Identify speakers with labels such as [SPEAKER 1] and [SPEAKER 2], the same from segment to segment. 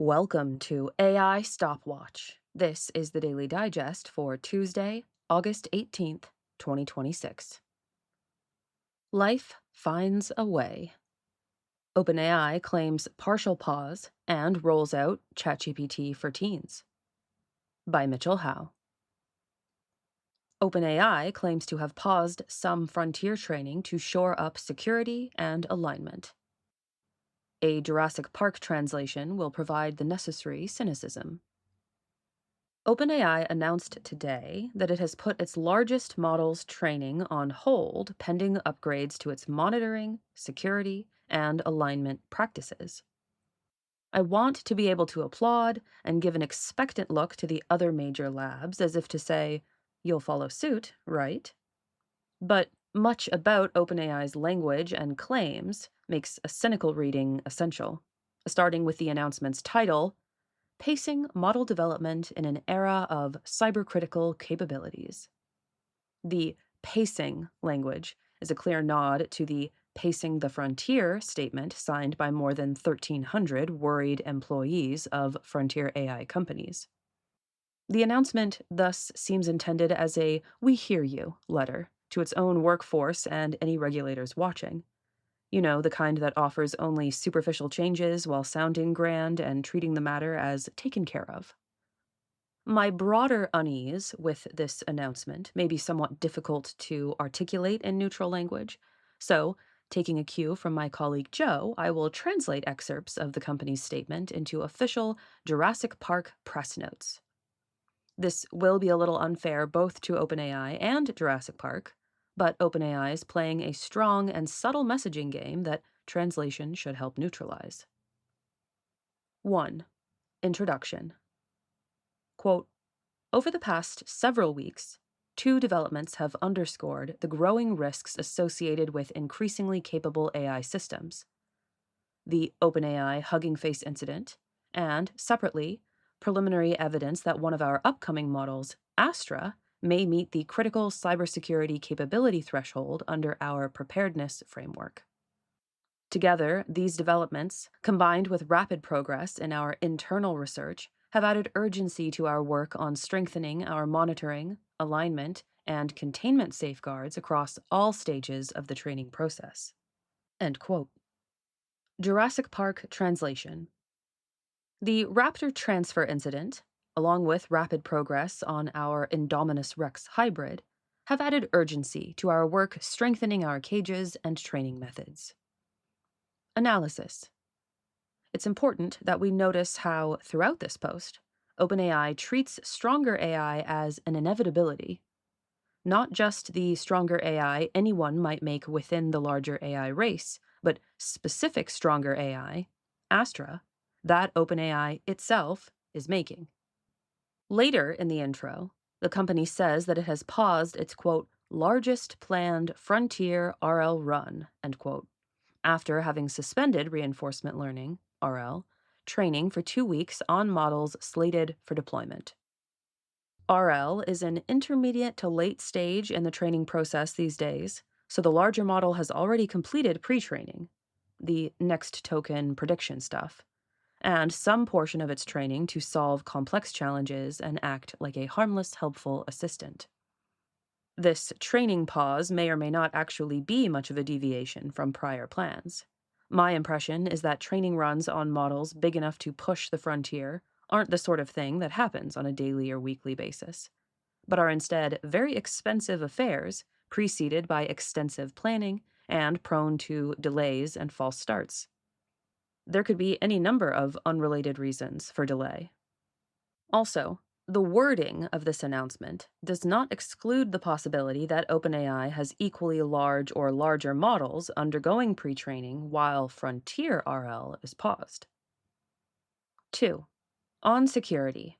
[SPEAKER 1] Welcome to AI Stopwatch. This is the Daily Digest for Tuesday, August 18th, 2026. Life finds a way. OpenAI claims partial pause and rolls out ChatGPT for teens. By Mitchell Howe. OpenAI claims to have paused some frontier training to shore up security and alignment. A Jurassic Park translation will provide the necessary cynicism. OpenAI announced today that it has put its largest model's training on hold pending upgrades to its monitoring, security, and alignment practices. I want to be able to applaud and give an expectant look to the other major labs as if to say, you'll follow suit, right? But much about OpenAI's language and claims makes a cynical reading essential, starting with the announcement's title, Pacing Model Development in an Era of Cybercritical Capabilities. The pacing language is a clear nod to the Pacing the Frontier statement signed by more than 1,300 worried employees of frontier AI companies. The announcement thus seems intended as a "We hear you" letter to its own workforce and any regulators watching. You know, the kind that offers only superficial changes while sounding grand and treating the matter as taken care of. My broader unease with this announcement may be somewhat difficult to articulate in neutral language, so, taking a cue from my colleague Joe, I will translate excerpts of the company's statement into official Jurassic Park press notes. This will be a little unfair both to OpenAI and Jurassic Park, but OpenAI is playing a strong and subtle messaging game that translation should help neutralize. 1. Introduction. Quote, over the past several weeks, two developments have underscored the growing risks associated with increasingly capable AI systems. The OpenAI Hugging Face incident, and, separately, preliminary evidence that one of our upcoming models, Astra, may meet the critical cybersecurity capability threshold under our preparedness framework. Together, these developments, combined with rapid progress in our internal research, have added urgency to our work on strengthening our monitoring, alignment, and containment safeguards across all stages of the training process. End quote. Jurassic Park translation. The Raptor transfer incident, along with rapid progress on our Indominus Rex hybrid, have added urgency to our work strengthening our cages and training methods. Analysis. It's important that we notice how, throughout this post, OpenAI treats stronger AI as an inevitability, not just the stronger AI anyone might make within the larger AI race, but specific stronger AI, Astra, that OpenAI itself is making. Later in the intro, the company says that it has paused its, quote, largest planned frontier RL run, end quote, after having suspended reinforcement learning, RL, training for 2 weeks on models slated for deployment. RL is an intermediate to late stage in the training process these days, so the larger model has already completed pre-training, the next token prediction stuff, and some portion of its training to solve complex challenges and act like a harmless, helpful assistant. This training pause may or may not actually be much of a deviation from prior plans. My impression is that training runs on models big enough to push the frontier aren't the sort of thing that happens on a daily or weekly basis, but are instead very expensive affairs preceded by extensive planning and prone to delays and false starts. There could be any number of unrelated reasons for delay. Also, the wording of this announcement does not exclude the possibility that OpenAI has equally large or larger models undergoing pre-training while Frontier RL is paused. 2. On security.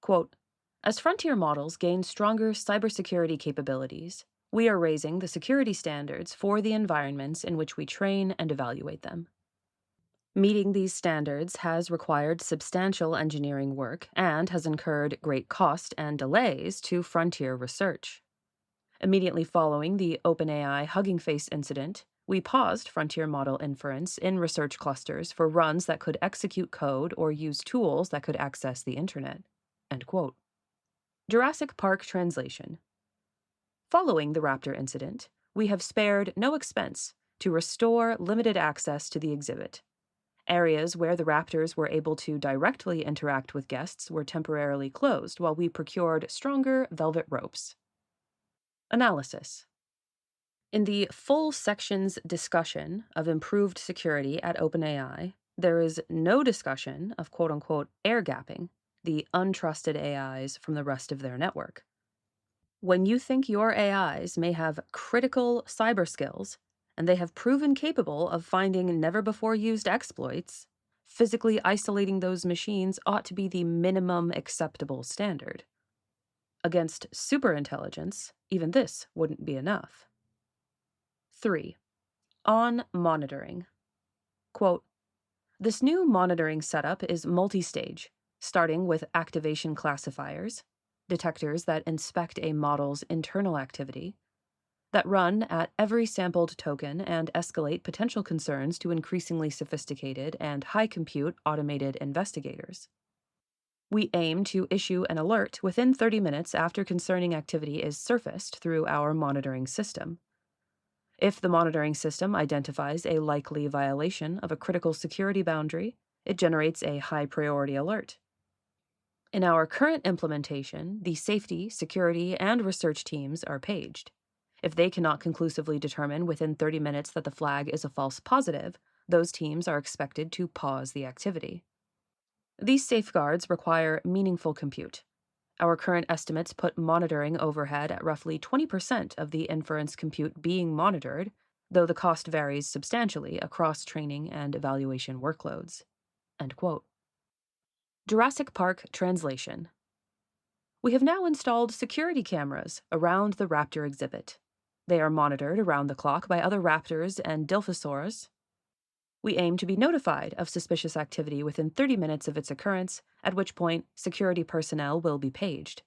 [SPEAKER 1] Quote, as Frontier models gain stronger cybersecurity capabilities, we are raising the security standards for the environments in which we train and evaluate them. Meeting these standards has required substantial engineering work and has incurred great cost and delays to frontier research. Immediately following the OpenAI Hugging Face incident, We paused frontier model inference in research clusters for runs that could execute code or use tools that could access the internet. End quote. Jurassic Park translation. Following the raptor incident, we have spared no expense to restore limited access to the exhibit. Areas where the raptors were able to directly interact with guests were temporarily closed while we procured stronger velvet ropes. Analysis. In the full section's discussion of improved security at OpenAI, there is no discussion of quote-unquote air gapping, the untrusted AIs from the rest of their network. When you think your AIs may have critical cyber skills, and they have proven capable of finding never-before-used exploits, physically isolating those machines ought to be the minimum acceptable standard. Against superintelligence, even this wouldn't be enough. 3. On monitoring. Quote, this new monitoring setup is multi-stage, starting with activation classifiers, detectors that inspect a model's internal activity, that run at every sampled token and escalate potential concerns to increasingly sophisticated and high-compute automated investigators. We aim to issue an alert within 30 minutes after concerning activity is surfaced through our monitoring system. If the monitoring system identifies a likely violation of a critical security boundary, it generates a high-priority alert. In our current implementation, the safety, security, and research teams are paged. If they cannot conclusively determine within 30 minutes that the flag is a false positive, those teams are expected to pause the activity. These safeguards require meaningful compute. Our current estimates put monitoring overhead at roughly 20% of the inference compute being monitored, though the cost varies substantially across training and evaluation workloads. End quote. Jurassic Park translation. We have now installed security cameras around the raptor exhibit. They are monitored around the clock by other raptors and Dilphosaurs. We aim to be notified of suspicious activity within 30 minutes of its occurrence, at which point security personnel will be paged.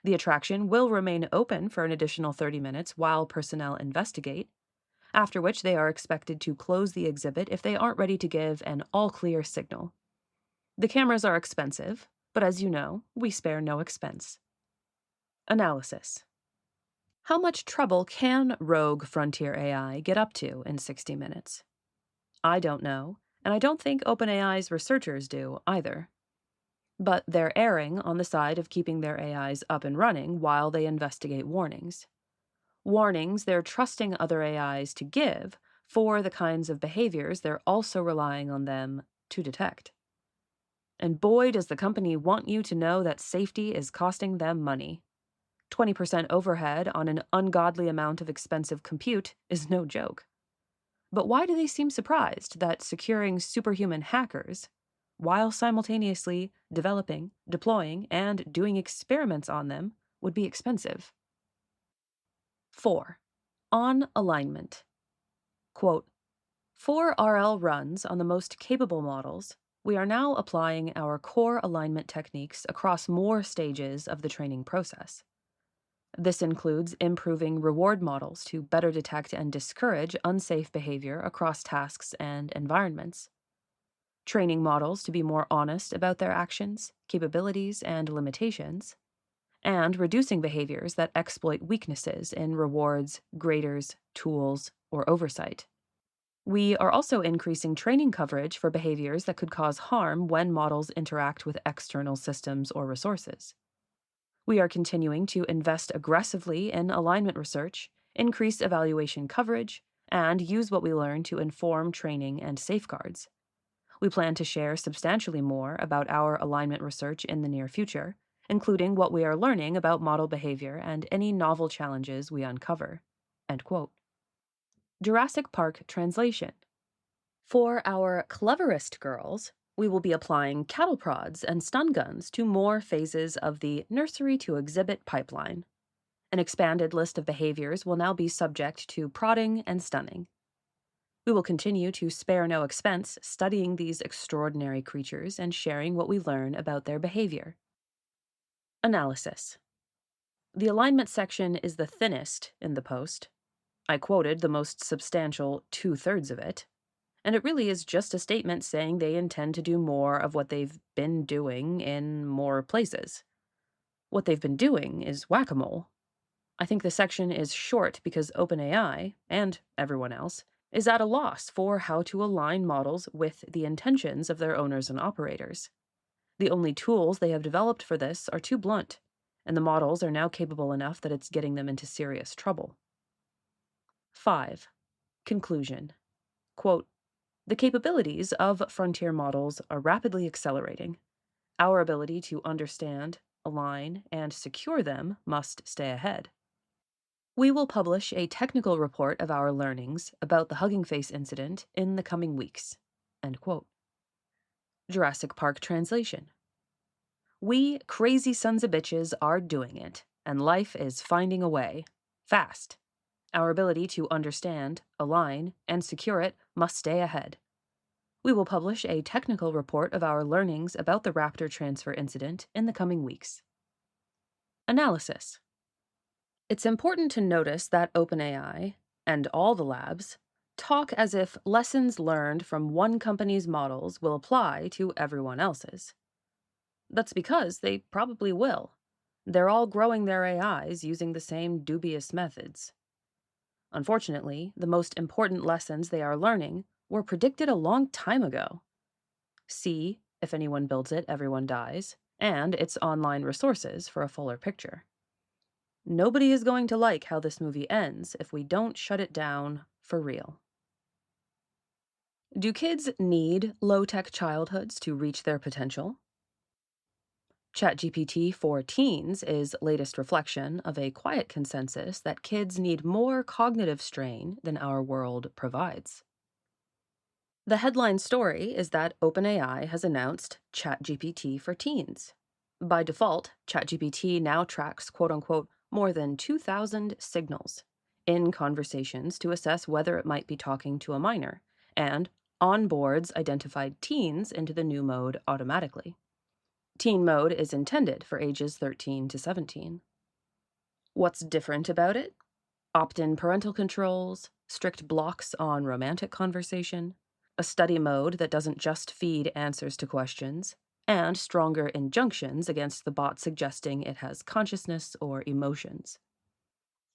[SPEAKER 1] The attraction will remain open for an additional 30 minutes while personnel investigate, after which they are expected to close the exhibit if they aren't ready to give an all-clear signal. The cameras are expensive, but as you know, we spare no expense. Analysis. How much trouble can rogue frontier AI get up to in 60 minutes? I don't know, and I don't think OpenAI's researchers do either. But they're erring on the side of keeping their AIs up and running while they investigate warnings. Warnings they're trusting other AIs to give for the kinds of behaviors they're also relying on them to detect. And boy, does the company want you to know that safety is costing them money. 20% overhead on an ungodly amount of expensive compute is no joke. But why do they seem surprised that securing superhuman hackers, while simultaneously developing, deploying, and doing experiments on them, would be expensive? 4. On alignment. Quote, for RL runs on the most capable models, we are now applying our core alignment techniques across more stages of the training process. This includes improving reward models to better detect and discourage unsafe behavior across tasks and environments, training models to be more honest about their actions, capabilities, and limitations, and reducing behaviors that exploit weaknesses in rewards, graders, tools, or oversight. We are also increasing training coverage for behaviors that could cause harm when models interact with external systems or resources. We are continuing to invest aggressively in alignment research, increase evaluation coverage, and use what we learn to inform training and safeguards. We plan to share substantially more about our alignment research in the near future, including what we are learning about model behavior and any novel challenges we uncover. End quote. Jurassic Park translation. For our cleverest girls, we will be applying cattle prods and stun guns to more phases of the nursery to exhibit pipeline. An expanded list of behaviors will now be subject to prodding and stunning. We will continue to spare no expense studying these extraordinary creatures and sharing what we learn about their behavior. Analysis. The alignment section is the thinnest in the post. I quoted the most substantial two-thirds of it, and it really is just a statement saying they intend to do more of what they've been doing in more places. What they've been doing is whack-a-mole. I think the section is short because OpenAI, and everyone else, is at a loss for how to align models with the intentions of their owners and operators. The only tools they have developed for this are too blunt, and the models are now capable enough that it's getting them into serious trouble. 5. Conclusion. Quote, the capabilities of frontier models are rapidly accelerating. Our ability to understand, align, and secure them must stay ahead. We will publish a technical report of our learnings about the Hugging Face incident in the coming weeks. End quote. Jurassic Park translation. We crazy sons of bitches are doing it, and life is finding a way. Fast. Our ability to understand, align, and secure it must stay ahead. We will publish a technical report of our learnings about the Raptor transfer incident in the coming weeks. Analysis. It's important to notice that OpenAI, and all the labs, talk as if lessons learned from one company's models will apply to everyone else's. That's because they probably will. They're all growing their AIs using the same dubious methods. Unfortunately, the most important lessons they are learning were predicted a long time ago. See If Anyone Builds It, Everyone Dies, and its online resources for a fuller picture. Nobody is going to like how this movie ends if we don't shut it down for real. Do kids need low-tech childhoods to reach their potential? ChatGPT for Teens is latest reflection of a quiet consensus that kids need more cognitive strain than our world provides. The headline story is that OpenAI has announced ChatGPT for Teens. By default, ChatGPT now tracks quote-unquote more than 2,000 signals in conversations to assess whether it might be talking to a minor, and onboards identified teens into the new mode automatically. Teen mode is intended for ages 13 to 17. What's different about it? Opt-in parental controls, strict blocks on romantic conversation, a study mode that doesn't just feed answers to questions, and stronger injunctions against the bot suggesting it has consciousness or emotions.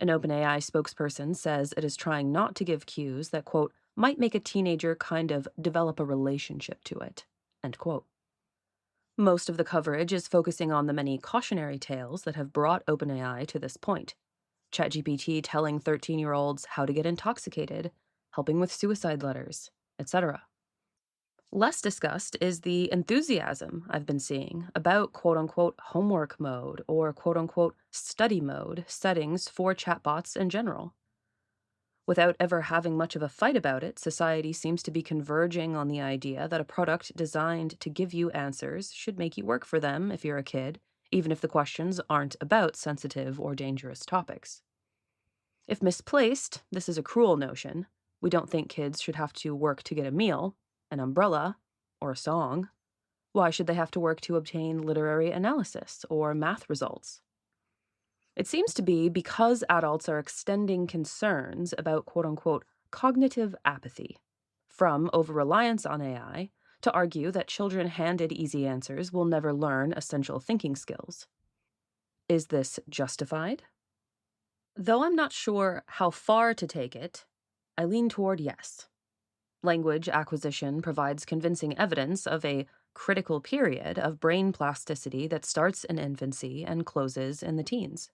[SPEAKER 1] An OpenAI spokesperson says it is trying not to give cues that, quote, might make a teenager kind of develop a relationship to it, end quote. Most of the coverage is focusing on the many cautionary tales that have brought OpenAI to this point. ChatGPT telling 13-year-olds how to get intoxicated, helping with suicide letters, etc. Less discussed is the enthusiasm I've been seeing about quote-unquote homework mode or quote-unquote study mode settings for chatbots in general. Without ever having much of a fight about it, society seems to be converging on the idea that a product designed to give you answers should make you work for them if you're a kid, even if the questions aren't about sensitive or dangerous topics. If misplaced, this is a cruel notion. We don't think kids should have to work to get a meal, an umbrella, or a song. Why should they have to work to obtain literary analysis or math results? It seems to be because adults are extending concerns about quote-unquote cognitive apathy from over-reliance on AI to argue that children handed easy answers will never learn essential thinking skills. Is this justified? Though I'm not sure how far to take it, I lean toward yes. Language acquisition provides convincing evidence of a critical period of brain plasticity that starts in infancy and closes in the teens.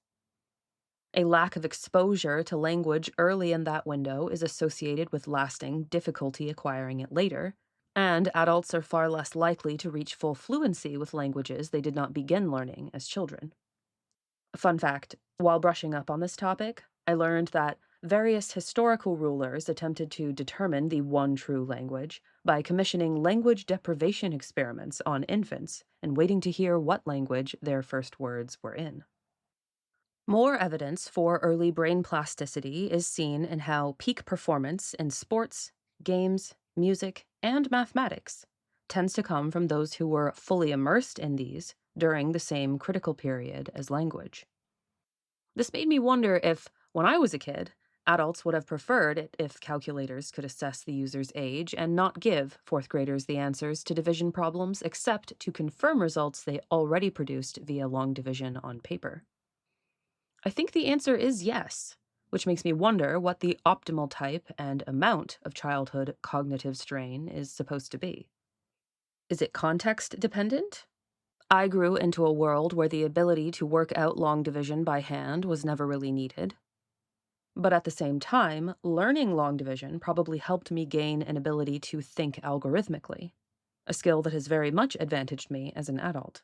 [SPEAKER 1] A lack of exposure to language early in that window is associated with lasting difficulty acquiring it later, and adults are far less likely to reach full fluency with languages they did not begin learning as children. Fun fact, while brushing up on this topic, I learned that various historical rulers attempted to determine the one true language by commissioning language deprivation experiments on infants and waiting to hear what language their first words were in. More evidence for early brain plasticity is seen in how peak performance in sports, games, music, and mathematics tends to come from those who were fully immersed in these during the same critical period as language. This made me wonder if, when I was a kid, Adults would have preferred it if calculators could assess the user's age and not give fourth graders the answers to division problems except to confirm results they already produced via long division on paper. I think the answer is yes, which makes me wonder what the optimal type and amount of childhood cognitive strain is supposed to be. Is it context dependent? I grew into a world where the ability to work out long division by hand was never really needed. But at the same time, learning long division probably helped me gain an ability to think algorithmically, a skill that has very much advantaged me as an adult.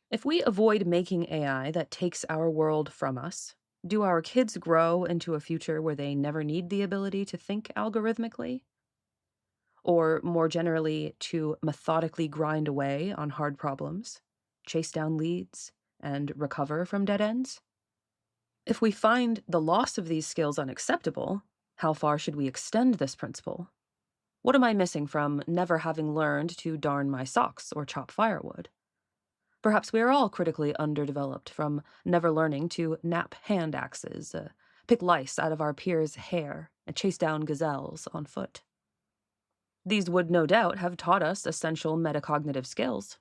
[SPEAKER 1] If we avoid making AI that takes our world from us, do our kids grow into a future where they never need the ability to think algorithmically? Or, more generally, to methodically grind away on hard problems, chase down leads, and recover from dead ends? If we find the loss of these skills unacceptable, how far should we extend this principle? What am I missing from never having learned to darn my socks or chop firewood? Perhaps we are all critically underdeveloped from never learning to nap hand axes, pick lice out of our peers' hair, and chase down gazelles on foot. These would no doubt have taught us essential metacognitive skills.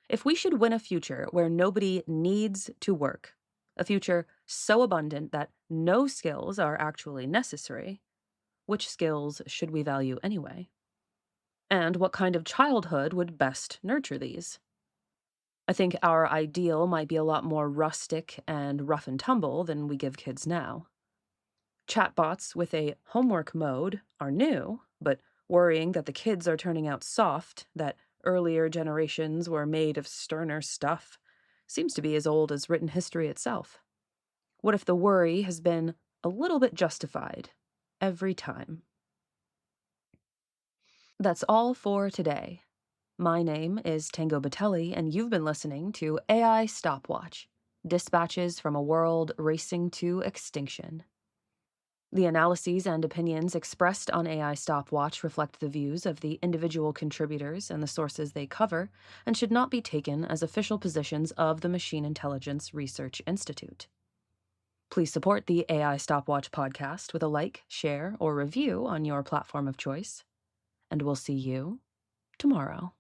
[SPEAKER 1] If we should win a future where nobody needs to work, a future so abundant that no skills are actually necessary, which skills should we value anyway? And what kind of childhood would best nurture these? I think our ideal might be a lot more rustic and rough and tumble than we give kids now. Chatbots with a homework mode are new, but worrying that the kids are turning out soft, that earlier generations were made of sterner stuff, seems to be as old as written history itself. What if the worry has been a little bit justified every time? That's all for today. My name is Tango Batelli, and you've been listening to AI Stopwatch, Dispatches from a World Racing to Extinction. The analyses and opinions expressed on AI Stopwatch reflect the views of the individual contributors and the sources they cover, and should not be taken as official positions of the Machine Intelligence Research Institute. Please support the AI Stopwatch podcast with a like, share, or review on your platform of choice, and we'll see you tomorrow.